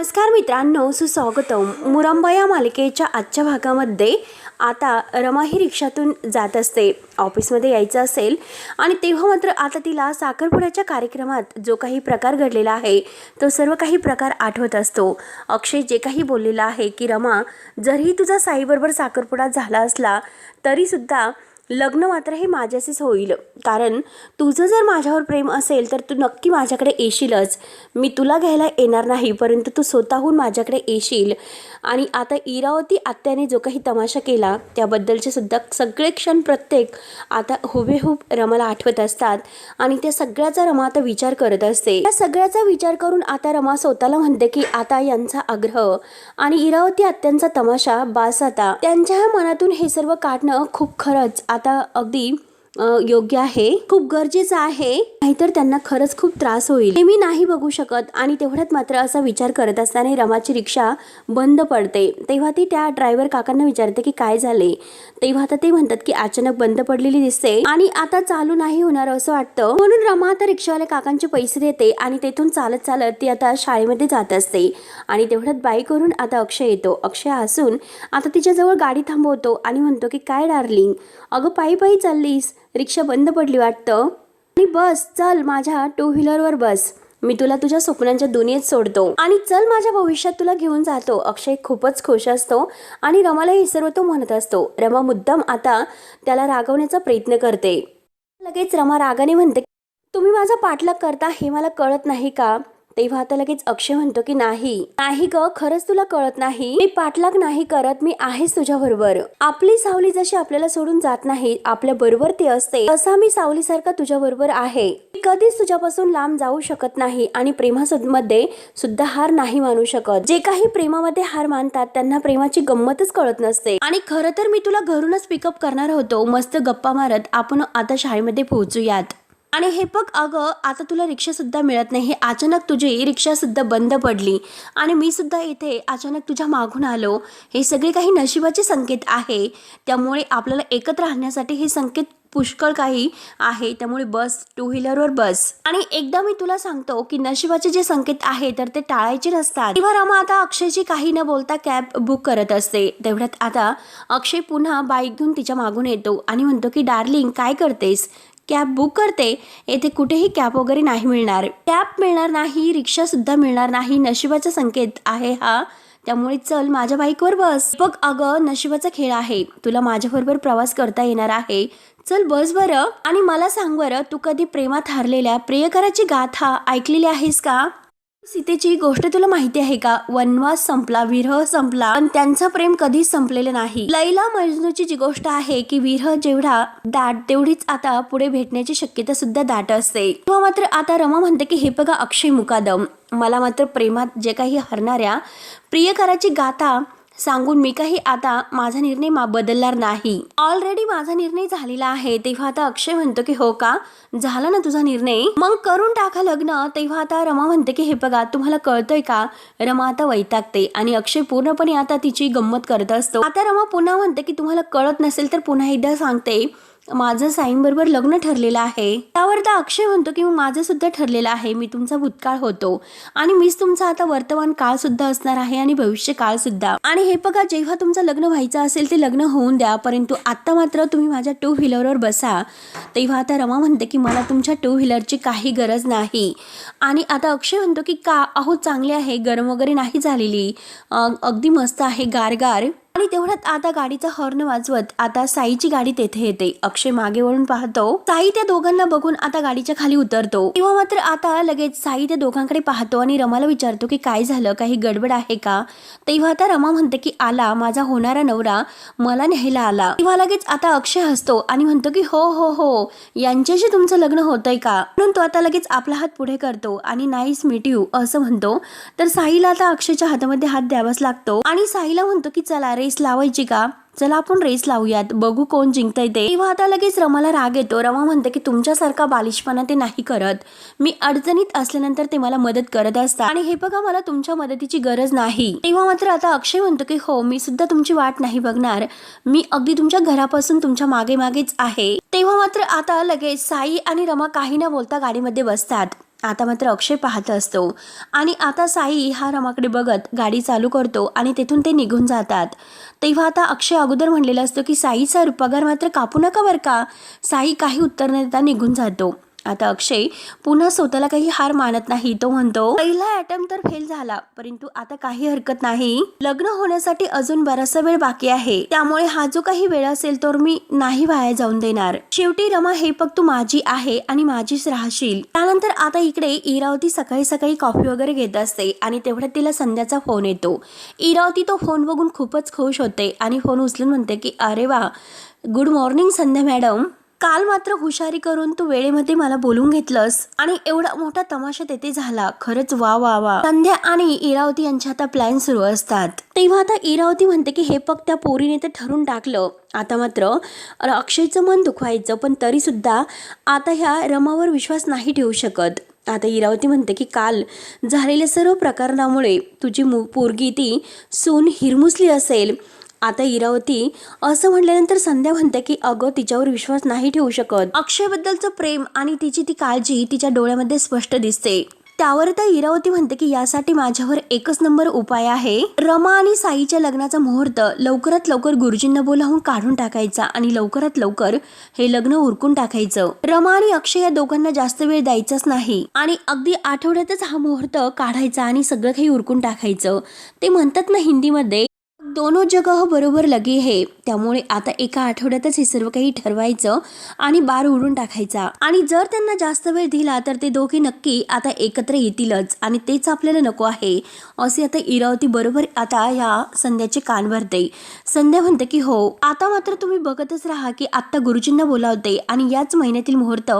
नमस्कार मित्रांनो, सुस्वागतम. मुरंबा या मालिकेच्या आजच्या भागामध्ये आता रमा ही रिक्षातून जात असते. ऑफिसमध्ये यायचं असेल आणि तेव्हा मात्र आता तिला साखरपुड्याच्या कार्यक्रमात जो काही प्रकार घडलेला आहे तो सर्व काही प्रकार आठवत असतो. अक्षय जे काही बोललेला आहे की रमा, जरी तुझा साईबरोबर साखरपुडा झाला असला तरीसुद्धा लग्न मात्र हे माझ्याशीच होईल, कारण तुझं जर माझ्यावर प्रेम असेल तर तू नक्की माझ्याकडे येशीलच. मी तुला घ्यायला येणार नाही, परंतु तू स्वतःहून माझ्याकडे येशील. आणि आता इरावती आत्याने जो काही तमाशा केला त्याबद्दलचे सुद्धा सगळे क्षण प्रत्येक आता हुबेहूब रमाला आठवत असतात आणि त्या सगळ्याचा रमा आता विचार करत असते. या सगळ्याचा विचार करून आता रमा स्वतःला म्हणते की आता यांचा आग्रह आणि इरावती आत्यांचा तमाशा बास. आता त्यांच्या मनातून हे सर्व काढणं खूप खरंच आता अगदी योग्य आहे, खूप गरजेचं आहे, नाहीतर त्यांना खरंच खूप त्रास होईल. हे मी नाही बघू शकत. आणि तेवढ्यात मात्र असा विचार करत असताना रमाची रिक्षा बंद पडते. तेव्हा ती त्या ड्रायव्हर काकांना विचारते की काय झाले. तेव्हा आता ते म्हणतात की अचानक बंद पडलेली दिसते आणि आता चालू नाही होणार असं वाटतं. म्हणून रमा आता रिक्षावाल्या काकांचे पैसे देते आणि तेथून चालत चालत ती आता शाळेमध्ये जात असते. आणि तेवढ्यात बाईकवरून आता अक्षय येतो. अक्षय हसून आता तिच्याजवळ गाडी थांबवतो आणि म्हणतो की काय डार्लिंग, अगं पायी पायी चाललीस, रिक्षा बंद पडली वाटतं, आणि बस चल माझ्या टू व्हीलरवर बस, मी तुला तुझ्या स्वप्नांच्या दुनियेत सोडतो आणि चल माझ्या भविष्यात तुला घेऊन जातो. अक्षय खूपच खुश असतो आणि रमाला हे सर्व तो म्हणत असतो. रमा मुद्दाम आता त्याला रागवण्याचा प्रयत्न करते. लगेच रमा रागाने म्हणते, तुम्ही माझा पाठलाग करता हे मला कळत नाही का. तेव्हा आता लगेच अक्षय म्हणतो की नाही ग, खरंच तुला कळत नाही, मी पाठलाग नाही करत, मी आहेच तुझ्या बरोबर. आपली सावली जशी आपल्याला सोडून जात नाही, आपल्या बरोबर ती असते, तसा मी सावलीसारखा तुझ्या बरोबर आहे. मी कधीच तुझ्यापासून लांब जाऊ शकत नाही आणि प्रेमामध्ये सुद्धा हार नाही मानू शकत. जे काही प्रेमामध्ये हार मानतात त्यांना प्रेमाची गंमतच कळत नसते. आणि खरं तर मी तुला घरूनच पिकअप करणार होतो, मस्त गप्पा मारत आपण आता शाळेमध्ये पोहोचूयात. आणि हे बघ अगं, आता तुला रिक्षा सुद्धा मिळत नाही, अचानक तुझी रिक्षा सुद्धा बंद पडली आणि मी सुद्धा इथे अचानक तुझ्या मागून आलो. हे सगळे काही नशिबाचे संकेत आहे, त्यामुळे आपल्याला एकत्र राहण्यासाठी हे संकेत पुष्कळ काही आहे, त्यामुळे बस, टू व्हीलरवर बस. आणि एकदा मी तुला सांगतो की नशिबाचे जे संकेत आहे तर ते टाळायचे नसतात. तेव्हा रमा आता अक्षयची काही न बोलता कॅब बुक करत असते. तेवढ्यात आता अक्षय पुन्हा बाईक घेऊन तिच्या मागून येतो आणि म्हणतो की डार्लिंग काय करतेस, कॅब बुक करते, येथे कुठेही कॅब वगैरे नाही मिळणार, कॅब मिळणार नाही, रिक्षा सुद्धा मिळणार नाही, नशिबाचा संकेत आहे हा, त्यामुळे चल माझ्या बाईकवर बस. बघ अगं, नशिबाचा खेळ आहे, तुला माझ्याबरोबर प्रवास करता येणार आहे, चल बस बरं. आणि मला सांग बरं, तू कधी प्रेमात हारलेल्या प्रियकराची गाथा ऐकलेली आहेस का. सीतेची गोष्ट तुला माहिती आहे का. वनवास संपला, विरह संपला, पण त्यांचं प्रेम कधीच संपलेलं नाही. लैला मजनूची जी गोष्ट आहे की विरह जेवढा दाट तेवढीच आता पुढे भेटण्याची शक्यता सुद्धा दाट असते. तेव्हा मात्र आता रमा म्हणते की हे बघा अक्षय मुकादम, मला मात्र प्रेमात जे काही हरणाऱ्या प्रियकराची गाथा सांगून मी काही आता माझा निर्णय बदलणार नाही, ऑलरेडी माझा निर्णय झालेला आहे. तेव्हा आता अक्षय म्हणतो की हो का, झाला ना तुझा निर्णय, मग करून टाका लग्न. तेव्हा आता रमा म्हणते की हे बघा तुम्हाला कळतंय का. रमा आता वैतागते आणि अक्षय पूर्णपणे आता तिची गंमत करत असतो. आता रमा पुन्हा म्हणते की तुम्हाला कळत नसेल तर पुन्हा एकदा सांगते, माझं साईंबरोबर लग्न ठरलेलं आहे. त्यावर तर अक्षय म्हणतो की माझं सुद्धा ठरलेलं आहे, मी तुमचा भूतकाळ होतो आणि मीच तुमचा आता वर्तमान काळ सुद्धा असणार आहे आणि भविष्य काळ सुद्धा. आणि हे बघा, जेव्हा तुमचं लग्न व्हायचं असेल ते लग्न होऊन द्या, परंतु आता मात्र तुम्ही माझ्या टू व्हीलरवर बसा. तेव्हा आता रमा म्हणते की मला तुमच्या टू व्हीलरची काही गरज नाही. आणि आता अक्षय म्हणतो की का, अहो चांगले आहे, गरम वगैरे नाही झालेली, अगदी मस्त आहे, गारगार. आणि तेवढ्यात आता गाडीचा हॉर्न वाजवत आता साईची गाडी तेथे येते. अक्षय मागे वळून पाहतो, साई त्या दोघांना बघून आता गाडीच्या खाली उतरतो. तेव्हा मात्र आता लगेच साई त्या दोघांकडे पाहतो आणि रमाला विचारतो की काय झालं, काही गडबड आहे का. तेव्हा आता रमा म्हणते की आला माझा होणारा नवरा, मला न्यायला आला. तेव्हा लगेच आता अक्षय हसतो आणि म्हणतो की हो हो हो, यांच्याशी तुमचं लग्न होतंय का. म्हणून तो आता लगेच आपला हात पुढे करतो आणि नाईस मीट यू असं म्हणतो. तर साईला आता अक्षयच्या हातामध्ये हात द्यावाच लागतो आणि साईला म्हणतो की चला रेस लावायची का, चला आपण रेस लावूयात, बघू कोण जिंकतंय ते. तेव्हा आता लगेच रमाला राग येतो. रमा म्हणते की तुमच्यासारखा बालिशपणा ते नाही करत, मी अडचणीत असल्यानंतर ते मला मदत करत असतात आणि हे बघा मला तुमच्या मदतीची गरज नाही. तेव्हा मात्र आता अक्षय म्हणतो की हो, मी सुद्धा तुमची वाट नाही बघणार, मी अगदी तुमच्या घरापासून तुमच्या मागे मागेच आहे. तेव्हा मात्र आता लगेच साई आणि रमा काही न बोलता गाडीमध्ये बसतात आता मात्र अक्षय पाहत असतो आणि आता साई हा रमाकडे बघत गाडी चालू करतो आणि तेथून ते निघून जातात. तेव्हा आता अक्षय अगोदर म्हणलेलं असतं की साई सर पगार मात्र कापू नका बरं का. साई काही उत्तर न देता निघून जातो. आता अक्षय पुन्हा स्वतःला काही हार मानत नाही. तो म्हणतो पहिला अटेम्प्ट तर फेल झाला, परंतु आता काही हरकत नाही. लग्न होण्यासाठी अजून बराचसा वेळ बाकी आहे, त्यामुळे हा जो काही वेळ असेल तो मी नाही वाया जाऊन देणार. शेवटी रमा हे फक्त तू माझी आहे आणि माझीच राहशील. त्यानंतर आता इकडे इरावती सकाळी सकाळी कॉफी वगैरे घेत असते आणि तेवढ्यात तिला संध्याचा फोन येतो. इरावती तो फोन बघून खूपच खुश होते आणि फोन उचलून म्हणते की अरे वा, गुड मॉर्निंग संध्या मॅडम. काल मात्र हुशारी करून तू वेळेमध्ये मला बोलून घेतलंस आणि एवढा मोठा तमाशा तेथे झाला. खरंच वा वा वा. संध्या आणि इरावती यांच्या आता प्लॅन सुरू असतात. तेव्हा आता इरावती म्हणते की हे फक्त त्या पोरीने तर ठरून टाकलं. आता मात्र अक्षयचं मन दुखवायचं, पण तरी सुद्धा आता ह्या रमावर विश्वास नाही ठेवू शकत. आता इरावती म्हणते की काल झालेल्या सर्व प्रकरणामुळे तुझी पोरगी ती सून हिरमुसली असेल. आता इरावती असं म्हटल्यानंतर संध्या म्हणते की अगं तिच्यावर विश्वास नाही ठेवू शकत. अक्षयबद्दलचं प्रेम आणि तिची ती काळजी तिच्या डोळ्यामध्ये स्पष्ट दिसते. त्यावर तर इरावती म्हणते की यासाठी माझ्यावर एकच नंबर उपाय आहे. रमा आणि साईच्या लग्नाचा मुहूर्त लवकरात लवकर गुरुजींना बोलावून काढून टाकायचा आणि लवकरात लवकर हे लग्न उरकून टाकायचं. रमा आणि अक्षय या दोघांना जास्त वेळ द्यायचाच नाही आणि अगदी आठवड्यातच हा मुहूर्त काढायचा आणि सगळं काही उरकून टाकायचं. ते म्हणतात ना हिंदीमध्ये, दोनों जगह बरोबर लगी है. त्यामुळे आता एका आठवड्यातच हे सर्व काही ठरवायचं आणि बार उडून टाकायचा. आणि जर त्यांना जास्त वेळ दिला तर ते दोघे नक्की आता एकत्र येतीलच आणि तेच आपल्याला नको आहे, असे आता इरावती बरोबर आता या संध्याचे कान भरते. संध्या म्हणते की हो, आता मात्र तुम्ही बघतच राहा की आत्ता गुरुजींना बोलावते आणि याच महिन्यातील मुहूर्त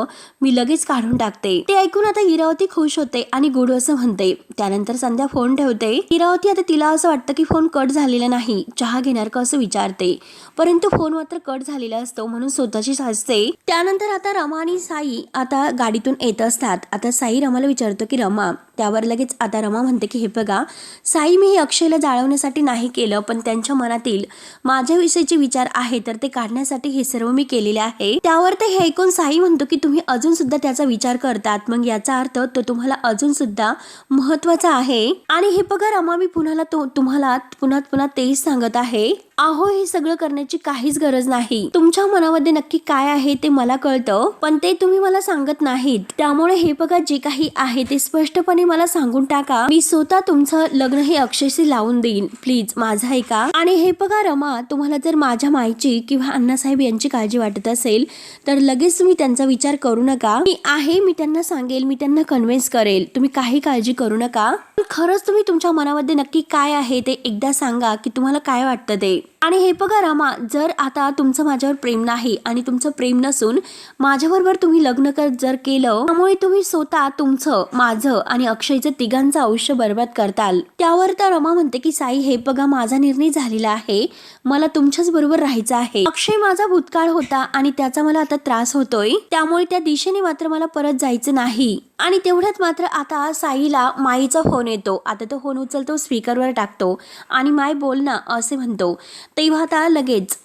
मी लगेच काढून टाकते. ते ऐकून आता इरावती खुश होते आणि गुड असं म्हणते. त्यानंतर संध्या फोन ठेवते. इरावती आता तिला असं वाटतं की फोन कट झालेला नाही, चहा घेणार का असं विचारते, परंतु फोन मात्र कट झालेला असतो म्हणून स्वतःची हसते. त्यानंतर आता रमा आणि साई आता गाडीतून येत असतात. आता साई रमाला विचारतो की रमा, त्यावर लगेच आता रमा म्हणते की हे बघा साई, मी हे अक्षयला जाळवण्यासाठी नाही केलं, पण त्यांच्या मनातील माझ्याविषयीचे विचार आहे तर ते काढण्यासाठी हे सर्व मी केलेले आहे. त्यावर ते हे ऐकून साई म्हणतो की तुम्ही अजून सुद्धा त्याचा विचार करतात, मग याचा अर्थ तो तुम्हाला अजून सुद्धा महत्वाचा आहे. आणि हे बघा रमा, मी तुम्हाला पुन्हा तेच सांगत आहे, अहो हे सगळं करण्याची काहीच गरज नाही. तुमच्या मनामध्ये नक्की काय आहे ते मला कळतं, पण ते तुम्ही मला सांगत नाहीत. त्यामुळे हे बघा, जे काही आहे ते स्पष्टपणे मला सांगून टाका. मी स्वतः तुमचं लग्न हे अक्षयशी लावून देईन, प्लीज माझं ऐका. आणि हे बघा रमा, तुम्हाला जर माझ्या माईची किंवा अण्णासाहेब यांची काळजी वाटत असेल तर लगेच तुम्ही त्यांचा विचार करू नका. मी त्यांना सांगेल, मी त्यांना कन्व्हिन्स करेल, तुम्ही काही काळजी करू नका. खरंच तुम्ही तुमच्या मनामध्ये नक्की काय आहे ते एकदा सांगा की तुम्हाला काय वाटतं ते. आणि हे बघा रमा, जर आता तुमचं माझ्यावर प्रेम नाही आणि तुमचं प्रेम नसून माझ्याबरोबर तुम्ही लग्न जर केलं, त्यामुळे तुम्ही स्वतः तुमचं, माझं आणि अक्षयचं तिघांचं आयुष्य बर्बाद करताल. त्यावर तर रमा म्हणते की साई, हे बघा माझा निर्णय झालेला आहे, मला तुमच्याच बरोबर राहायचं आहे. अक्षय माझा भूतकाळ होता आणि त्याचा मला आता त्रास होतोय, त्यामुळे त्या दिशेने मात्र मला परत जायचं नाही. आणि तेवढ्यात मात्र आता साईला माईचा फोन येतो. आता तो फोन उचलतो, स्पीकरवर टाकतो आणि माई बोल ना असे म्हणतो. तेव्हा आता लगेच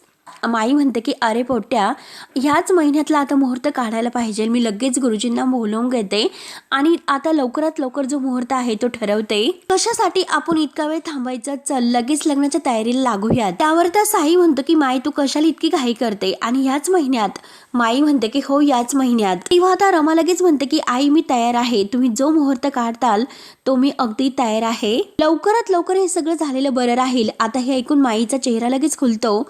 माई म्हणते की अरे पोट्या, ह्याच महिन्यातला आता मुहूर्त काढायला पाहिजे. मी लगेच गुरुजींना बोलवून घेते आणि आता लवकरात लवकर जो मुहूर्त आहे तो ठरवते. कशासाठी आपण इतका वेळ थांबायचं, चल लगेच लग्नाच्या तयारीला लागूयात. त्यावर त्या साई म्हणतो की माई तू कशाला इतकी घाई करते आणि ह्याच महिन्यात. माई म्हणते की हो याच महिन्यात. तेव्हा आता रमा लगेच म्हणते की आई मी तयार आहे, तुम्ही जो मुहूर्त काढताल तो मी अगदी तयार आहे. लवकरात लवकर हे सगळं झालेलं बरं राहील. आता हे ऐकून माईचा चेहरा लगेच खुलतो.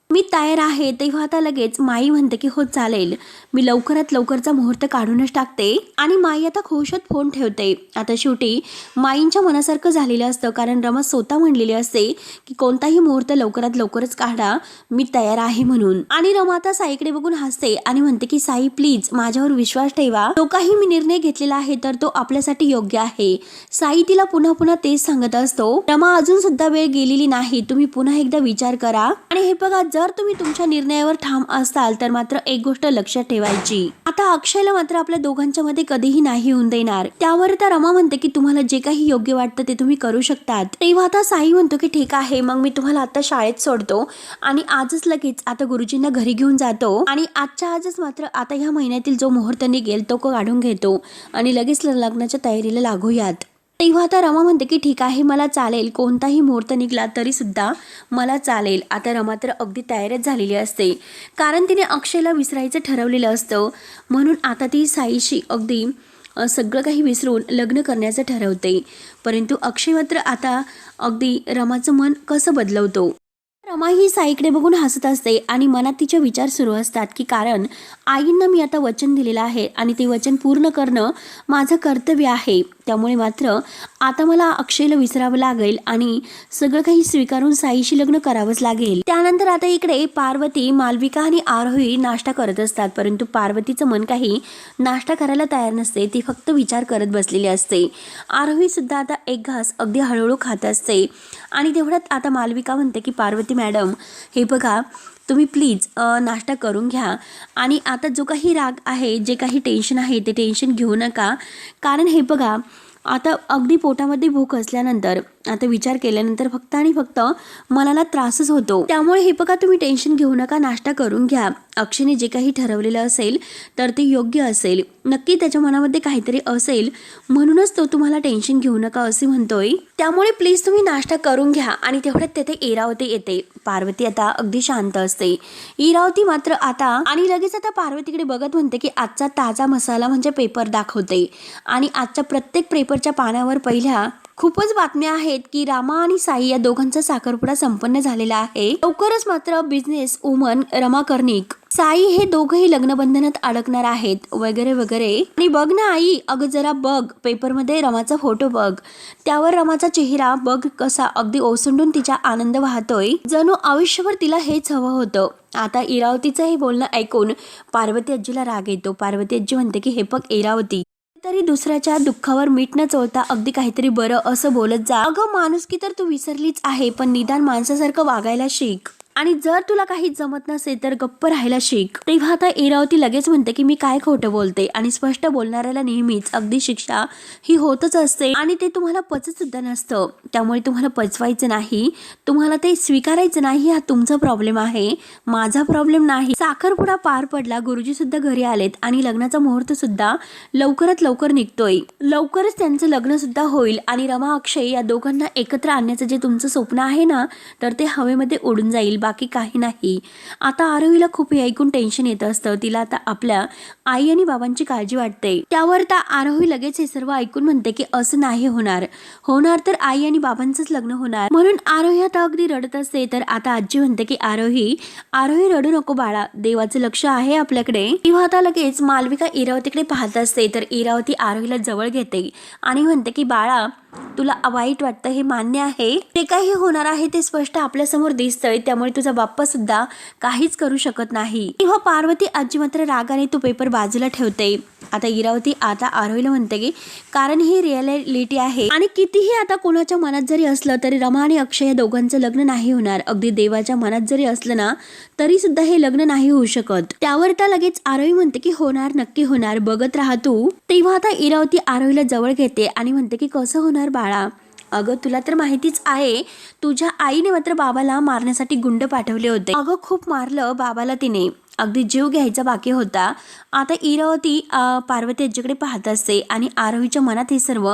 मी तयार आहे. तेव्हा आता लगेच माई म्हणते की हो चालेल, मी लवकरात लवकरचा मुहूर्त काढूनच टाकते. आणि माई आता खुश होत फोन ठेवते. आता शेवटी माईंच्या मनासारखं झालेलं असतं, कारण रमा स्वतः म्हणलेली असते की कोणताही मुहूर्त लवकरात लवकरच काढा, मी तयार आहे म्हणून. आणि रमा आता साईकडे बघून हसते आणि म्हणते की साई प्लीज माझ्यावर विश्वास ठेवा, जो काही मी निर्णय घेतलेला आहे तर तो आपल्यासाठी योग्य आहे. साई तिला पुन्हा तेच सांगत असतो. रमा अजून सुद्धा वेळ गेलेली नाही, तुम्ही पुन्हा एकदा विचार करा. आणि हे बघा, जर तुम्ही तुमच्या निर्णयावर ठाम असाल तर मात्र एक गोष्ट लक्षात ठेवायची, आता अक्षयला मात्र आपल्या दोघांच्या मध्ये कधीही नाही होऊन देणार। त्यावर आता रमा म्हणते की तुम्हाला जे काही योग्य वाटतं ते तुम्ही करू शकतात। तेव्हा आता साई म्हणतो की ठीक आहे, मग मी तुम्हाला आता शाळेत सोडतो आणि आजच लगेच आता गुरुजींना घरी घेऊन जातो आणि आजच्या आजच मात्र आता ह्या महिन्यातील जो मुहूर्त निघेल तो काढून घेतो आणि लगेच लग्नाच्या तयारीला लागूयात। तेव्हा आता रमा म्हणते की ठीक आहे, मला चालेल, कोणताही मुहूर्त निघाला तरी सुद्धा मला चालेल। आता रमा तर अगदी तयारच झालेली असते, कारण तिने अक्षयला विसरायचं ठरवलेलं असतं, म्हणून आता ती साईशी अगदी सगळं काही विसरून लग्न करण्याचं ठरवते। परंतु अक्षय मात्र आता अगदी रमाचं मन कसं बदलवतो। रमा ही साईकडे बघून हसत असते आणि मनात तिचे विचार सुरू असतात की कारण आईंना मी आता वचन दिलेलं आहे आणि ते वचन पूर्ण करणं माझं कर्तव्य आहे, त्यामुळे मात्र आता मला अक्षयला विसरावं लागेल आणि सगळं काही स्वीकारून साईशी लग्न करावंच लागेल। त्यानंतर आता इकडे पार्वती, मालविका आणि आरोही नाश्ता करत असतात, परंतु पार्वतीचं मन काही नाश्ता करायला तयार नसते, ती फक्त विचार करत बसलेली असते। आरोही सुद्धा आता एक घास अगदी हळूहळू खात असते आणि तेवढ्यात आता मालविका म्हणते की पार्वती मॅडम, हे बघा तुम्ही प्लीज नाश्ता करून घ्या आणि आता जो काही राग आहे, जे काही टेन्शन आहे ते टेन्शन घेऊ नका, कारण हे बघा आता अगदी पोटामध्ये भूक असल्यानंतर आता विचार केल्यानंतर फक्त आणि फक्त मनाला त्रासच होतो, त्यामुळे हे बघा तुम्ही टेन्शन घेऊ नका, नाश्ता करून घ्या। अक्षयने जे काही ठरवलेलं असेल तर ते योग्य असेल, नक्की त्याच्या मनामध्ये काहीतरी असेल म्हणूनच तो तुम्हाला टेन्शन घेऊ नका असे म्हणतोय, त्यामुळे प्लीज तुम्ही नाश्ता करून घ्या। आणि तेवढ्यात तेथे इरावती येते। पार्वती आता अगदी शांत असते, इरावती मात्र आता आणि लगेच आता पार्वतीकडे बघत म्हणते की आजचा ताजा मसाला म्हणजे पेपर दाखवते आणि आजच्या प्रत्येक पेपरच्या पानावर पहिल्या खूपच बातम्या आहेत की रामा आणि साई या दोघांचा साखरपुडा संपन्न झालेला आहे। लवकरच मात्र बिझनेस वुमन रमा कर्णिक, साई हे दोघंही लग्नबंधनात अडकणार आहेत वगैरे वगैरे। आणि बघ ना आई, अगं जरा बघ पेपरमध्ये रमाचा फोटो बघ, त्यावर रमाचा चेहरा बघ कसा अगदी ओसंडून तिचा आनंद वाहतोय, जणू आयुष्यभर तिला हेच हवं होतं। आता इरावतीचं हे बोलणं ऐकून पार्वती आजीला राग येतो। पार्वती आजी म्हणते की हे बघ इरावती, तरी दुसऱ्याच्या दुःखावर मीठ न चोळता अगदी काहीतरी बरं असं बोलत जा। अगं माणुसकी तर तू विसरलीच आहे, पण निदान माणसासारखं वागायला शिक आणि जर तुला काही जमत नसेल तर गप्प राहायला शिक। तेव्हा आता इरावती लगेच म्हणते की मी काय खोटं बोलते आणि स्पष्ट बोलणाऱ्याला नेहमीच अगदी शिक्षा ही होतच असते आणि ते तुम्हाला पचत सुद्धा नसतं, त्यामुळे तुम्हाला पचवायचं नाही, तुम्हाला ते स्वीकारायचं नाही, हा तुमचा प्रॉब्लेम आहे, माझा प्रॉब्लेम नाही। साखरपुडा पार पडला, गुरुजी सुद्धा घरी आलेत आणि लग्नाचा मुहूर्त सुद्धा लवकरात लवकर निघतोय, लवकरच त्यांचं लग्न सुद्धा होईल आणि रमा अक्षय या दोघांना एकत्र आणण्याचं जे तुमचं स्वप्न आहे ना तर ते हवेमध्ये उडून जाईल, बाकी काही नाही। आता आरोहीला खूप हे ऐकून टेन्शन येत असतं, तिला आता आपल्या आई आणि बाबांची काळजी वाटते। त्यावर आता आरोही लगेच हे सर्व ऐकून म्हणते की असं नाही होणार, होणार तर आई आणि बाबांचंच लग्न होणार, म्हणून आरोही आता अगदी रडत असते। तर आता आजी म्हणते की आरोही रडू नको बाळा, देवाचं लक्ष आहे आपल्याकडे। तेव्हा आता लगेच मालविका इरावतीकडे पाहत असते, तर इरावती आरोहीला जवळ घेते आणि म्हणते की बाळा तुला वाईट वाटतं हे मान्य आहे, ते काही होणार आहे ते स्पष्ट आपल्या समोर दिसतंय, त्यामुळे तुझा बाप्पा सुद्धा काहीच करू शकत नाही। तेव्हा पार्वती आजी मात्र रागाने तो पेपर बाजूला ठेवते। आता इरावती आता आरोहीला म्हणते की कारण ही रिअलिटी आहे आणि कितीही आता कोणाच्या मनात जरी असलं तरी रमा आणि अक्षय या दोघांचं लग्न नाही होणार, अगदी देवाच्या मनात जरी असलं ना तरी सुद्धा हे लग्न नाही होऊ शकत। त्यावर त्या लगेच आरोही म्हणते की होणार, नक्की होणार, बघत राहा तू। तेव्हा आता इरावती आरोहीला जवळ घेते आणि म्हणते की कसं होणार बाळा, अगं तुला तर माहितीच आहे तुझ्या आईने मात्र बाबाला मारण्यासाठी गुंड पाठवले होते, अगं खूप मारलं बाबाला तिने, अगदी जीव घ्यायचा बाकी होता। आता इरावती पार्वती आजीकडे पाहत असते आणि आरोहीच्या मनात हे सर्व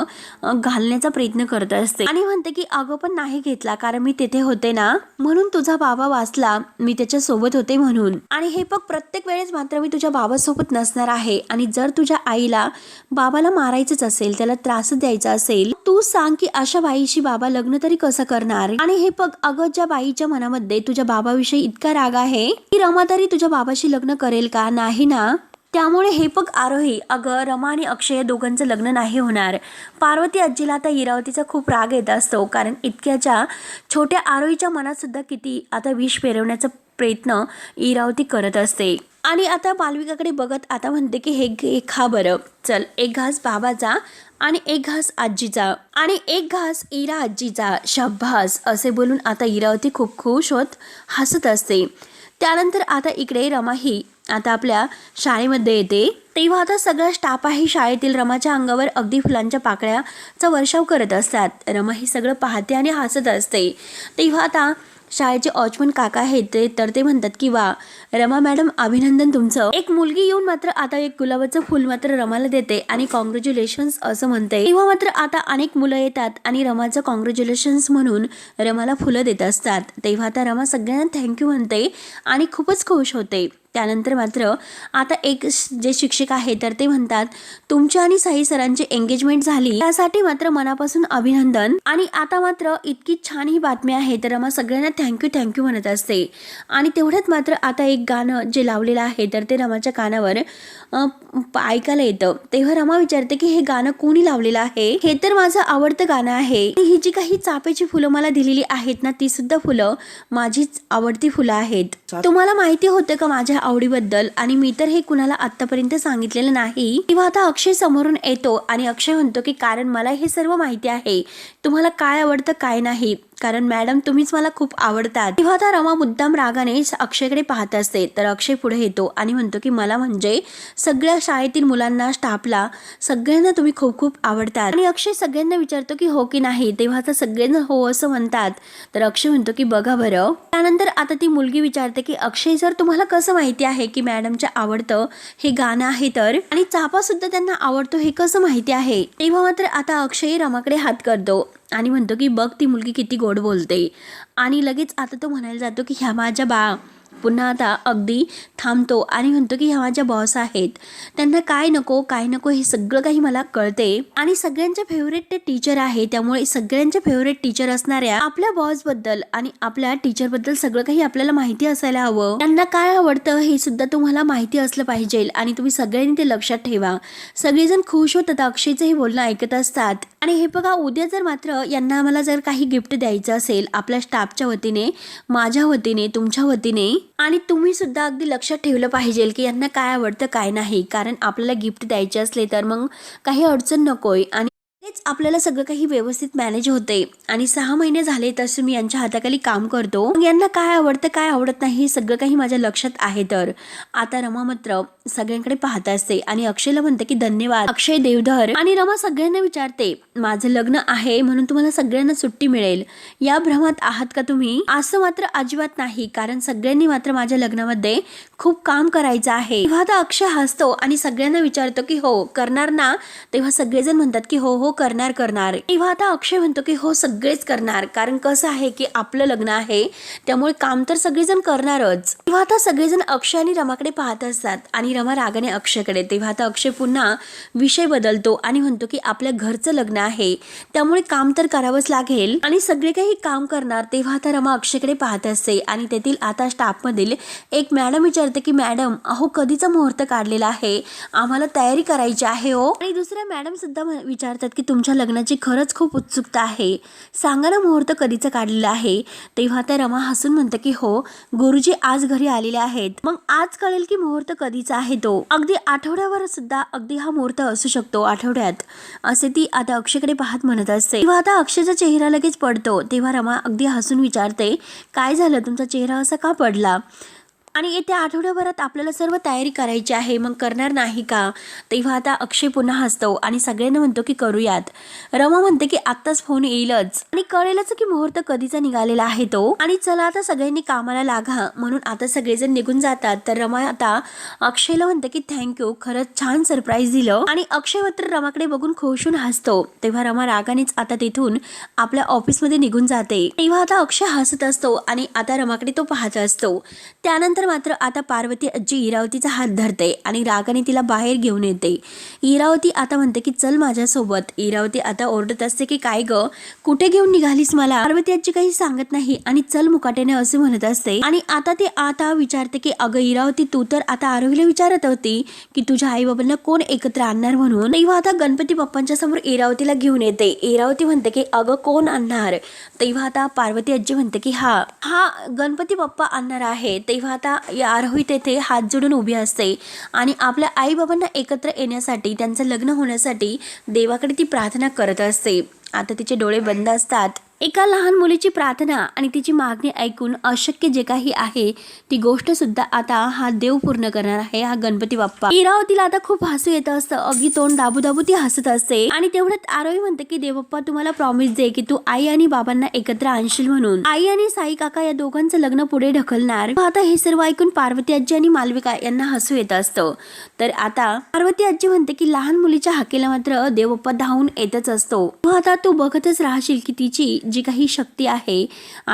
घालण्याचा प्रयत्न करत असते आणि म्हणते की अगं पण नाही घेतला, कारण मी तिथे होते ना, म्हणून तुझा बाबा वाचला, मी त्याच्या सोबत होते म्हणून। आणि हे बघ प्रत्येक वेळेस मात्र मी तुझ्या बाबासोबत नसणार आहे आणि जर तुझ्या आईला बाबाला मारायचंच असेल, त्याला त्रास द्यायचा असेल, तू सांग की अशा बाईशी बाबा लग्न तरी कसं करणार। आणि हे बघ अगं ज्या बाईच्या मनामध्ये तुझ्या बाबाविषयी इतका राग आहे की रमा तरी तुझ्या बाबाशी लग्न करेल का, नाही ना, त्यामुळे हे बघ आरोही अगं रमा आणि अक्षय या दोघांचं लग्न नाही होणार। पार्वती आजीला आता इरावतीचा खूप राग येत असतो, कारण इतक्याच्या छोट्या आरोहीच्या मनात सुद्धा किती आता विष पेरवण्याचा प्रयत्न इरावती करत असते। आणि आता मालविकाकडे बघत आता म्हणते की हे खा बरं, चल एक घास बाबाचा आणि एक घास आजीचा आणि एक घास इरा आजीचा, शाब्बास असे बोलून आता इरावती खूप खुश होत हसत असते. त्यानंतर आता इकडे रमा ही आता आपल्या शाळेमध्ये येते. तेव्हा आता सगळा स्टाफ आहे शाळेतील रमाच्या अंगावर अगदी फुलांच्या पाकळ्याचा वर्षाव करत असतात. रमा ही सगळं पाहते आणि हसत असते. तेव्हा आता शाळेचे वॉचमन काका आहेत ते म्हणतात की वा रमा मॅडम, अभिनंदन तुमचं. एक मुलगी येऊन मात्र आता एक गुलाबाचं फुल मात्र रमाला देते आणि कॉंग्रॅच्युलेशन्स असं म्हणते. तेव्हा मात्र आता अनेक मुलं येतात आणि रमाचं कॉंग्रॅच्युलेशन्स म्हणून रमाला फुलं देत असतात. तेव्हा आता रमा सगळ्यांना थँक्यू म्हणते आणि खूपच खुश होते. त्यानंतर मात्र आता एक जे शिक्षक आहे तर ते म्हणतात तुमच्या आणि साई सरांची एंगेजमेंट झाली त्यासाठी मात्र मनापासून अभिनंदन. आणि आता मात्र इतकी छान ही बातमी आहे तर रमा सगळ्यांना थँक्यू म्हणत असते. आणि तेवढ्यात मात्र आता एक गाणं जे लावलेलं आहे तर ते रमाच्या कानावर ऐकायला येतं. तेव्हा रमा विचारते की हे गाणं कोणी लावलेलं आहे, हे तर माझं आवडतं गाणं आहे. ही जी काही चाफ्याची फुलं मला दिलेली आहेत ना ती सुद्धा फुलं माझीच आवडती फुलं आहेत. तुम्हाला माहिती होतं का माझ्या आवडीबद्दल, आणि मी तर हे कुणाला आतापर्यंत सांगितलेलं नाही. तेव्हा आता अक्षय समोरून येतो आणि अक्षय म्हणतो की कारण मला हे सर्व माहिती आहे तुम्हाला काय आवडतं काय नाही, कारण मॅडम तुम्हीच मला खूप आवडतात. तेव्हा आता रमा मुद्दाम रागाने अक्षयकडे पाहत असते तर अक्षय पुढे येतो आणि म्हणतो की मला म्हणजे सगळ्या शाळेतील मुलांना स्टाफला सगळ्यांना तुम्ही खूप खूप आवडतात. आणि अक्षय सगळ्यांना विचारतो की हो की नाही. तेव्हा आता सगळ्यांना हो असं म्हणतात. तर अक्षय म्हणतो की बघा बरं. त्यानंतर आता ती मुलगी विचारते की अक्षय सर तुम्हाला कसं माहिती आहे की मॅडमच्या आवडतं हे गाणं आहे तर, आणि चाफा सुद्धा त्यांना आवडतो हे कसं माहिती आहे. तेव्हा मात्र आता अक्षय रमाकडे हात करतो आणि म्हणतो की बघ ती मुलगी किती गोड बोलते. आणि लगेच आता तो म्हणायला जातो की ह्या माझ्या पुन्हा आता अगदी थांबतो आणि म्हणतो की ह्या माझ्या बॉस आहेत, त्यांना काय नको हे सगळं काही मला कळते. आणि सगळ्यांचे फेवरेट ते टीचर आहे, त्यामुळे सगळ्यांचे फेवरेट टीचर असणाऱ्या आपल्या बॉस बद्दल आणि आपल्या टीचर बद्दल सगळं काही आपल्याला माहिती असायला हवं. त्यांना काय आवडतं हे सुद्धा तुम्हाला माहिती असलं पाहिजे आणि तुम्ही सगळ्यांनी ते लक्षात ठेवा. सगळेजण खुश होतात अक्षयचं हे बोलणं ऐकत असतात. आणि हे बघा उद्या जर मात्र यांना आम्हाला जर काही गिफ्ट द्यायचं असेल आपल्या स्टाफच्या वतीने, माझ्या वतीने, तुमच्या वतीने, आणि तुम्ही सुद्धा अगदी लक्षात ठेवलं पाहिजे की यांना काय आवडतं काय नाही, कारण आपल्याला गिफ्ट द्यायचे असले तर मग काही अडचण नकोय आणि तेच आपल्याला सगळं काही व्यवस्थित मॅनेज होते. आणि 6 महिने झाले तसं मी यांच्या हाताखाली काम करतो, यांना काय आवडतं काय आवडत नाही हे सगळं काही माझ्या लक्षात आहे. तर आता रमा मात्र सगळ्यांकडे पाहत असते आणि अक्षयला म्हणते की धन्यवाद अक्षय देवधर. आणि रमा सगळ्यांना विचारते माझं लग्न आहे म्हणून तुम्हाला सगळ्यांना सुट्टी मिळेल या भ्रमात आहात का तुम्ही. असं मात्र अजिबात नाही, कारण सगळ्यांनी मात्र माझ्या लग्नामध्ये खूप काम करायचं आहे. तेव्हा आता अक्षय हसतो आणि सगळ्यांना विचारतो की हो करणार ना. तेव्हा सगळेजण म्हणतात की हो करणार. तेव्हा आता अक्षय म्हणतो की हो सगळेच करणार, कारण कसं आहे की आपलं लग्न आहे त्यामुळे काम तर सगळेजण करणारच. तेव्हा आता सगळेजण अक्षय आणि रमाकडे पाहत असतात आणि रमा रागाने अक्षयकडे. तेव्हा आता अक्षय पुन्हा विषय बदलतो आणि म्हणतो की आपल्या घरचं लग्न आहे त्यामुळे काम तर करावंच लागेल आणि सगळे काही काम करणार. तेव्हा आता रमा अक्षयकडे पाहत असते आणि तेथील आता स्टाफ मधील एक मॅडम विचारते की मॅडम अहो कधीचा मुहूर्त काढलेला आहे, आम्हाला तयारी करायची आहे हो. आणि दुसऱ्या मॅडम सुद्धा विचारतात की तुमच्या लग्नाची खरंच खूप उत्सुकता आहे, सांगा ना मुहूर्त कधीचा काढलेला आहे. तेव्हा आता रमा हसून म्हणते की हो गुरुजी आज घरी आलेले आहेत, मग आज कळेल की मुहूर्त कधीचा आहे तो. अगदी आठवड्यावर सुद्धा अगदी हा मुहूर्त असू शकतो, आठवड्यात, असे ती आता अक्षयकडे पाहत म्हणत असते. तेव्हा आता अक्षयचा चेहरा लगेच पडतो. तेव्हा रमा अगदी हसून विचारते काय झालं तुमचा चेहरा असा का पडला, आणि येत्या आठवड्याभरात आपल्याला सर्व तयारी करायची आहे, मग करणार नाही का. तेव्हा आता अक्षय पुन्हा हसतो आणि सगळ्यांना म्हणतो की करूयात. रमा म्हणते की आत्ताच फोन येईलच आणि कळेलच की मुहूर्त कधीचा निघालेला आहे तो, आणि चला आता सगळ्यांनी कामाला लागा. म्हणून आता सगळेजण निघून जातात. तर रमा आता अक्षयला म्हणते की थँक्यू, खरंच छान सरप्राईज दिलं. आणि अक्षय मात्र रमाकडे बघून खुशून हसतो. तेव्हा रमा रागानेच आता तिथून आपल्या ऑफिसमध्ये निघून जाते. तेव्हा आता अक्षय हसत असतो आणि आता रमाकडे तो पाहत असतो. त्यानंतर मात्र आता पार्वती आजी इरावतीचा हात धरते आणि रागाने तिला बाहेर घेऊन येते. इरावती आता म्हणते की चल माझ्यासोबत. इरावती आता ओरडत असते की काय ग कुठे घेऊन निघालीस मला. पार्वती आजी काही सांगत नाही आणि चल मुकाट्याने असे म्हणत असते. आणि आता ते आता विचारते की अगं इरावती तू तर आता आरोहीला विचारत होती की तुझ्या आई बाबांना कोण एकत्र आणणार म्हणून. तेव्हा आता गणपती बाप्पांच्या समोर इरावतीला घेऊन येते. इरावती म्हणते की अगं कोण आणणार. तेव्हा आता पार्वती आजी म्हणते की हा गणपती बाप्पा आणणार आहे. तेव्हा आता आता या आरोही तेथे हात जोडून उभी असते आणि आपल्या आईबाबांना एकत्र येण्यासाठी, त्यांचं लग्न होण्यासाठी देवाकडे ती प्रार्थना करत असते. आता तिचे डोळे बंद असतात. एका लहान मुलीची प्रार्थना आणि तिची मागणी ऐकून अशक्य जे काही आहे ती गोष्ट सुद्धा आता हा देव पूर्ण करणार आहे, हा गणपती बाप्पा. इरावतीला आता खूप हसू येत असतं. अगदी तोंड दाबू ती हसत असते आणि तेवढ्यात आरोही म्हणते की देव बाप्पा तुम्हाला प्रॉमिस दे की तू आई आणि बाबांना एकत्र आणशील म्हणून. आई आणि साई काका या दोघांचं लग्न पुढे ढकलणार. आता हे सर्व ऐकून पार्वती आजी आणि मालविका यांना हसू येत असतं. तर आता पार्वती आजी म्हणते की लहान मुलीच्या हाकेला मात्र देव बाप्पा धावून येतच असतो. आता तू बघतच राहशील की तिची जी काही शक्ती आहे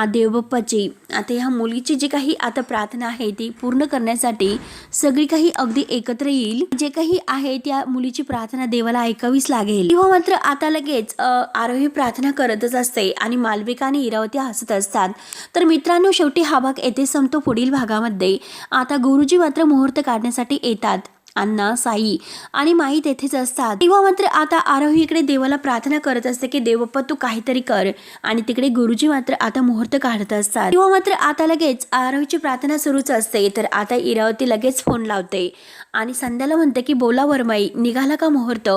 देवबाप्पाची, आता ह्या मुलीची जी काही आता प्रार्थना आहे ती पूर्ण करण्यासाठी सगळी काही अगदी एकत्र येईल. जे काही आहे त्या मुलीची प्रार्थना देवाला ऐकावीच लागेल. तेव्हा मात्र आता लगेच आरोही प्रार्थना करतच असते आणि मालविका आणि इरावती हसत असतात. तर मित्रांनो, शेवटी हा भाग येथे संपतो. पुढील भागामध्ये आता गुरुजी मात्र मुहूर्त काढण्यासाठी येतात. अण्णा, साई आणि माई तेथेच असतात. तेव्हा मात्र आता आरोही इकडे देवाला प्रार्थना करत असते की देवबाप्पा तू काहीतरी कर, आणि तिकडे गुरुजी मात्र आता मुहूर्त काढत असतात. तेव्हा मात्र आता लगेच आरोहीची प्रार्थना सुरूच असते. तर आता इरावती लगेच फोन लावते आणि संध्याला म्हणते की बोला वरमाई, निघाला का मुहूर्त?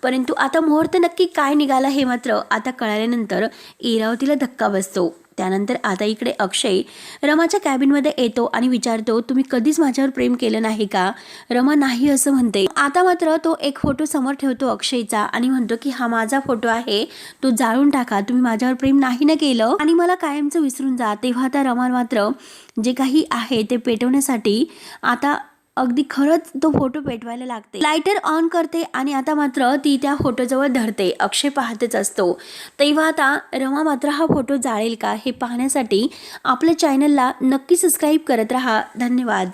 परंतु आता मुहूर्त नक्की काय निघाला हे मात्र आता कळाल्यानंतर इरावतीला धक्का बसतो. त्यानंतर आता इकडे अक्षय रमाच्या कॅबिनमध्ये येतो आणि विचारतो तुम्ही कधीच माझ्यावर प्रेम केलं नाही का? रमा नाही असं म्हणते. आता मात्र तो एक फोटो समोर ठेवतो अक्षयचा आणि म्हणतो की हा माझा फोटो आहे, तो जाळून टाका, तुम्ही माझ्यावर प्रेम नाही ना केलं आणि मला कायमचं विसरून जा. तेव्हा आता रमा मात्र जे काही आहे ते पेटवण्यासाठी आता अगदी खरंच तो फोटो पेटवायला लागते. लायटर ऑन करते आणि आता मात्र ती त्या फोटोजवळ धरते. अक्षय पाहतच असतो. तेव्हा आता रमा मात्र हा फोटो जाळेल का हे पाहण्यासाठी आपल्या चॅनलला नक्की सबस्क्राईब करत राहा. धन्यवाद.